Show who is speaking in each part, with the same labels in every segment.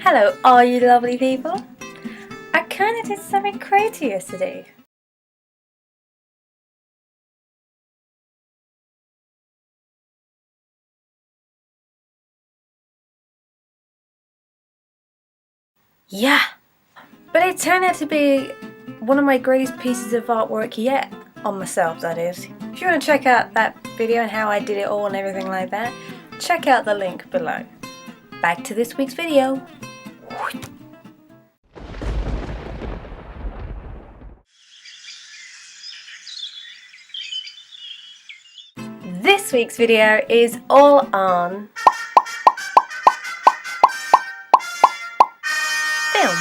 Speaker 1: Hello, all you lovely people. I kinda did something crazy yesterday. Yeah, but it turned out to be one of my greatest pieces of artwork yet, on myself that is. If you want to check out that video and how I did it all and everything like that, check out the link below. Back to this week's video. This week's video is all on films.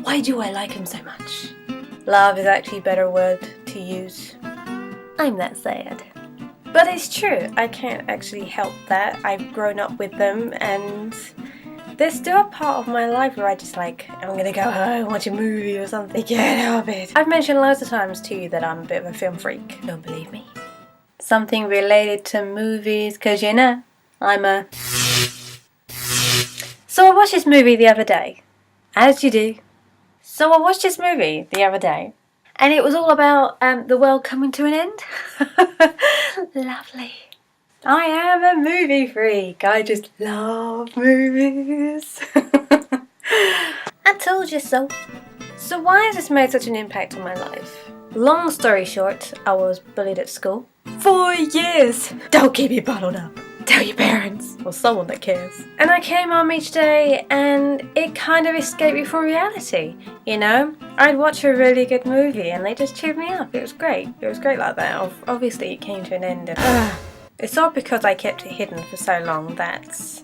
Speaker 1: Why do I like him so much? Love is actually a better word to use. I'm that sad. But it's true, I can't actually help that. I've grown up with them and there's still a part of my life where I just I'm gonna go home, watch a movie or something. Can't help it. I've mentioned loads of times to you that I'm a bit of a film freak. Don't believe me? Something related to movies, cause you know, I'm a... So I watched this movie the other day. As you do. So I watched this movie the other day. And it was all about the world coming to an end. Lovely. I am a movie freak. I just love movies. I told you so. So why has this made such an impact on my life? Long story short, I was bullied at school. 4 years! Don't keep it bottled up. Tell your parents, or someone that cares. And I came home each day and it kind of escaped me from reality, you know? I'd watch a really good movie and they just cheered me up. It was great. It was great like that. Obviously it came to an end and it's all because I kept it hidden for so long that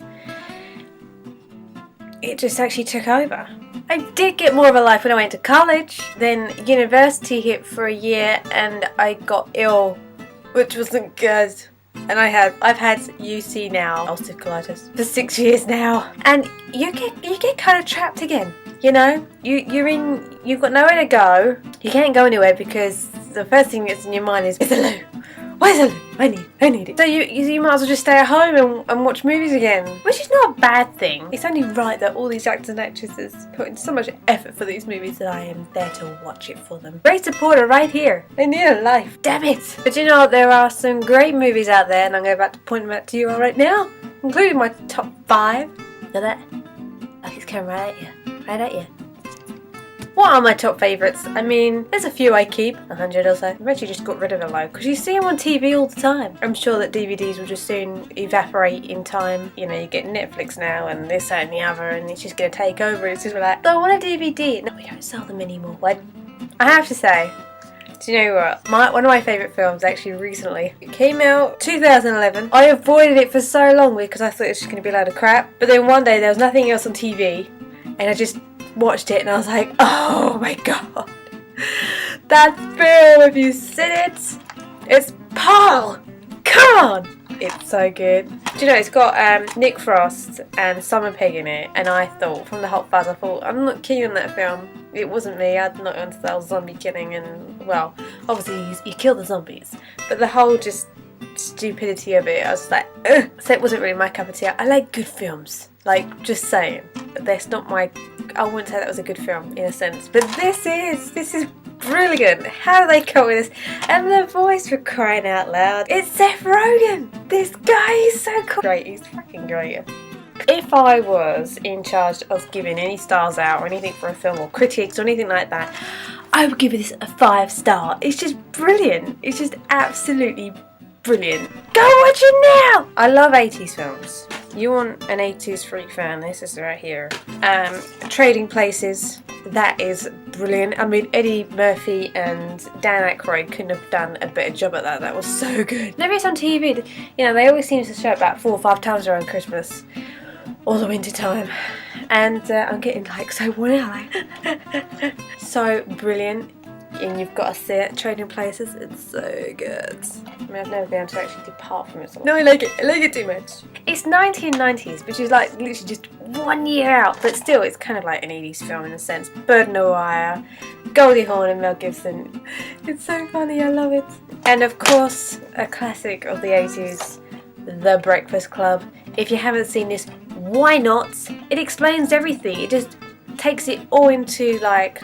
Speaker 1: it just actually took over. I did get more of a life when I went to college. Then university hit for a year and I got ill, which wasn't good. And I've had UC now, ulcerative colitis, for 6 years now. And you get kind of trapped again, you know? You've got nowhere to go. You can't go anywhere because the first thing that's in your mind is the loo. Where's the loo? I need it. So you might as well just stay at home and watch movies again. Which is not a bad thing. It's only right that all these actors and actresses put in so much effort for these movies that I am there to watch it for them. Great supporter right here. They need a life. Damn it. But you know, there are some great movies out there and I'm about to point them out to you all right now. Including my top 5. Look at that. Like it's coming right at you. Right at you. What are my top favourites? I mean, there's a few I keep, 100 or so. I've actually just got rid of a load because you see them on TV all the time. I'm sure that DVDs will just soon evaporate in time. You know, you get Netflix now and this, that and the other and it's just going to take over. It's just like, oh, I want a DVD. No, we don't sell them anymore. I have to say, do you know what? One of my favourite films actually recently. It came out 2011. I avoided it for so long because I thought it was just going to be a load of crap. But then one day there was nothing else on TV and I just watched it and I was like, oh my god, that film, have you seen it? It's Paul! Come on! It's so good. Do you know, it's got Nick Frost and Simon Pegg in it, and I thought, from the hot buzz, I thought, I'm not keen on that film. It wasn't me, I'm not into that zombie killing and, well, obviously you kill the zombies, but the whole just stupidity of it, I was like, ugh. So it wasn't really my cup of tea. I like good films, like, just saying, but that's not my... I wouldn't say that was a good film in a sense, but this is brilliant. How do they come with this? And the voice, for crying out loud, it's Seth Rogen. This guy is so cool. Great, he's fucking great. If I was in charge of giving any stars out or anything for a film or critics or anything like that, I would give this a 5-star. It's just brilliant. It's just absolutely brilliant. Go watch it now. I love 80s films. You want an 80s freak fan, this is right here. Trading Places, that is brilliant. I mean, Eddie Murphy and Dan Aykroyd couldn't have done a better job at that. That was so good. Whenever it's on TV, you know, they always seem to show it about 4 or 5 times around Christmas or the winter time. And I'm getting so worn out, so brilliant. And you've got to see it. Trading Places, it's so good. I mean, I've never been able to actually depart from it. So no, I like it too much. It's 1990s, which is literally just 1 year out, but still, it's kind of like an 80s film in a sense. Bird No Wire, Goldie Hawn and Mel Gibson. It's so funny, I love it. And of course, a classic of the 80s, The Breakfast Club. If you haven't seen this, Why not? It explains everything. It just takes it all into like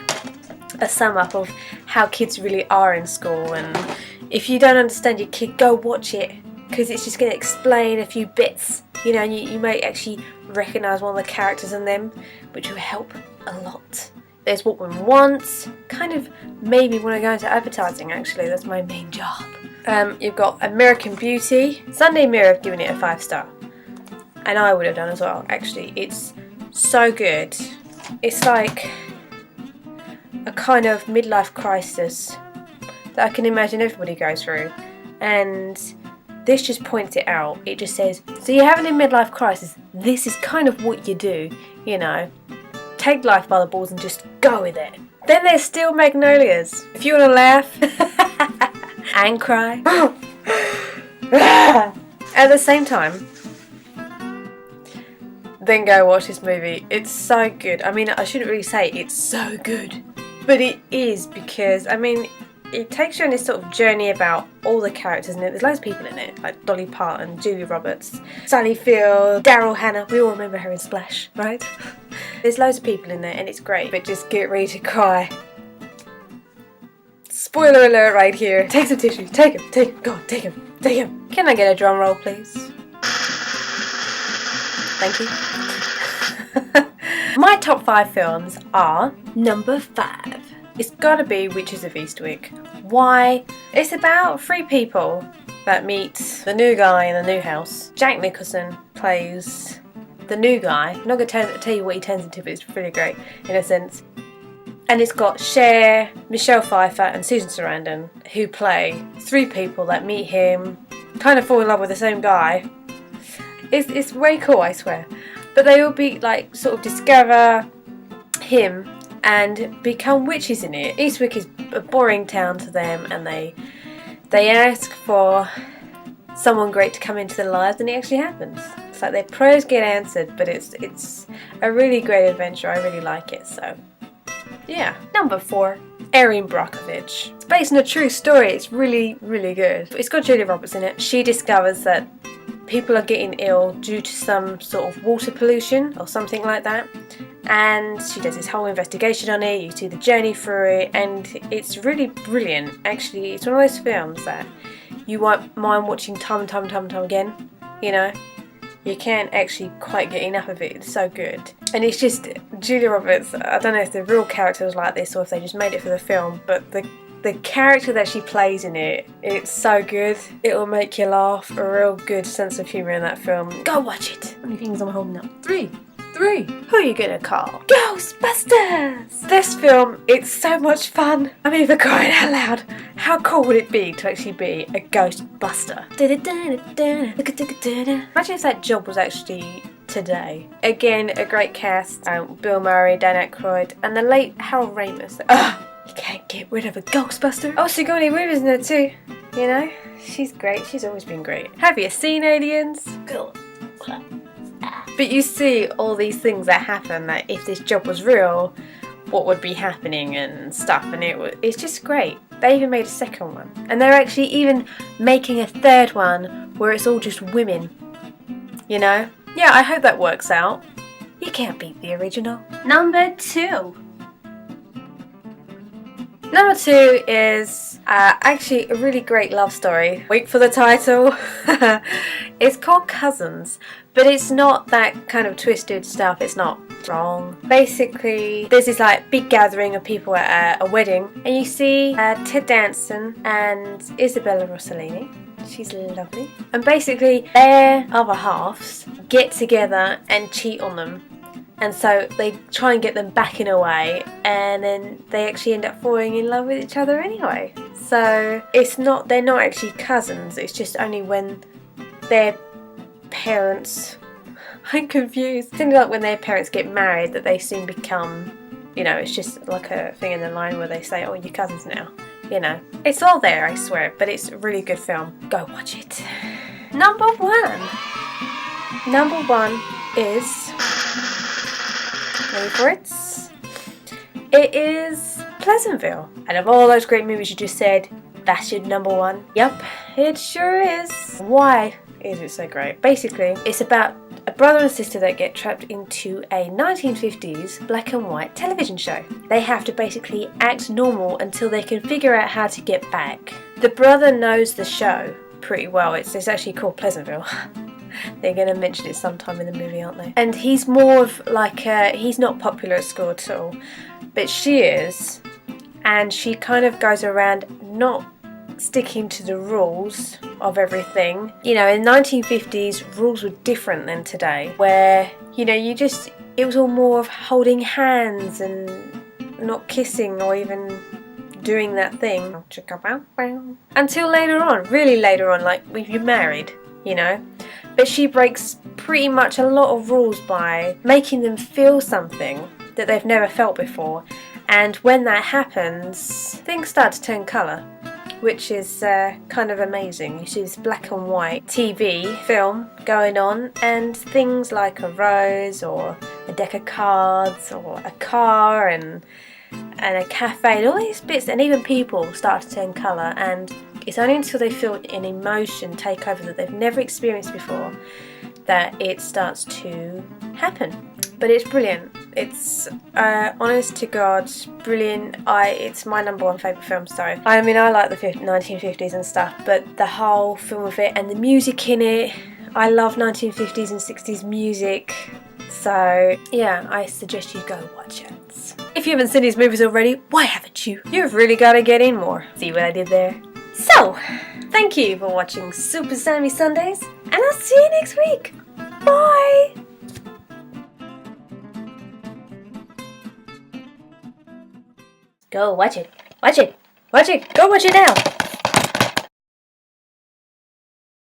Speaker 1: a sum up of how kids really are in school, and if you don't understand your kid, go watch it, because it's just going to explain a few bits, you know, and you may actually recognise one of the characters in them, which will help a lot. There's What Women Want, kind of made me want to go into advertising actually, that's my main job. You've got American Beauty. Sunday Mirror have given it a 5-star, and I would have done as well actually. It's so good. It's like a kind of midlife crisis that I can imagine everybody goes through, and this just points it out. It just says, so you're having a midlife crisis, this is kind of what you do, you know, take life by the balls and just go with it. Then there's Steel Magnolias. If you want to laugh and cry at the same time, then go watch this movie. It's so good. I mean, I shouldn't really say it's so good, but it is, because I mean, it takes you on this sort of journey about all the characters in it. There's loads of people in it, like Dolly Parton, Julia Roberts, Sally Field, Daryl Hannah. We all remember her in Splash, right? There's loads of people in there and it's great, but just get ready to cry. Spoiler alert right here. Take some tissue. Take him. Go on, take him. Can I get a drum roll, please? Thank you. My top 5 films are number 5. It's gotta be Witches of Eastwick. Why? It's about 3 people that meet the new guy in the new house. Jack Nicholson plays the new guy. I'm not going to tell you what he turns into, but it's really great in a sense. And it's got Cher, Michelle Pfeiffer and Susan Sarandon, who play 3 people that meet him, kind of fall in love with the same guy. It's way cool, I swear. But they all sort of discover him and become witches in it. Eastwick is a boring town to them, and they ask for someone great to come into their lives, and it actually happens. It's like their prayers get answered, but it's a really great adventure. I really like it, so yeah. Number 4, Erin Brockovich. It's based on a true story. It's really, really good. It's got Julia Roberts in it. She discovers that people are getting ill due to some sort of water pollution or something like that, and she does this whole investigation on it. You see the journey through it, and it's really brilliant. Actually, it's one of those films that you won't mind watching time and time again, you know. You can't actually quite get enough of it. It's so good. And it's just Julia Roberts. I don't know if the real character was like this or if they just made it for the film, but the character that she plays in it, it's so good. It will make you laugh. A real good sense of humour in that film. Go watch it. How many things am I holding up? 3. Who are you gonna call? Ghostbusters! This film, it's so much fun. I'm even crying out loud. How cool would it be to actually be a Ghostbuster? Imagine if that job was actually today. Again, a great cast. Bill Murray, Dan Aykroyd, and the late Harold Ramis. You can't get rid of a Ghostbuster. Oh, Sigourney Weaver's in there too. You know, she's great. She's always been great. Have you seen Aliens? Cool. But you see all these things that happen, that if this job was real, what would be happening and stuff, and it's just great. They even made a second one, and they're actually even making a third one where it's all just women, you know. Yeah, I hope that works out. You can't beat the original. Number 2 is actually a really great love story. Wait for the title. It's called Cousins, but it's not that kind of twisted stuff. It's not wrong. Basically, there's this big gathering of people at a wedding, and you see Ted Danson and Isabella Rossellini. She's lovely. And basically, their other halves get together and cheat on them. And so they try and get them back in a way, and then they actually end up falling in love with each other anyway. So they're not actually cousins, it's just only when their parents, I'm confused. It's only like when their parents get married that they soon become, you know, it's just like a thing in the line where they say, oh, you're cousins now. You know, it's all there, I swear, but it's a really good film. Go watch it. Number 1 is... Ready for it? It is Pleasantville. And of all those great movies you just said, that's your number 1. Yep, it sure is. Why is it so great? Basically, it's about a brother and sister that get trapped into a 1950s black and white television show. They have to basically act normal until they can figure out how to get back. The brother knows the show pretty well. It's actually called Pleasantville. They're going to mention it sometime in the movie, aren't they? And he's more of like he's not popular at school at all, but she is, and she kind of goes around not sticking to the rules of everything. You know, in the 1950s, rules were different than today, where, you know, it was all more of holding hands and not kissing or even doing that thing. Until later on, really later on, like if you're married, you know. But she breaks pretty much a lot of rules by making them feel something that they've never felt before. And when that happens, things start to turn colour, which is kind of amazing. You see this black and white TV film going on, and things like a rose or a deck of cards or a car and a cafe and all these bits, and even people start to turn colour. And it's only until they feel an emotion take over that they've never experienced before that it starts to happen. But it's brilliant. It's honest to God, brilliant. It's my number one favourite film. Sorry. I mean, I like the 1950s and stuff, but the whole film of it and the music in it, I love 1950s and 60s music. So yeah, I suggest you go watch it. If you haven't seen these movies already, why haven't you? You've really got to get in more. See what I did there? So, thank you for watching Super Sammy Sundays, and I'll see you next week. Bye! Go watch it. Watch it. Watch it. Go watch it now.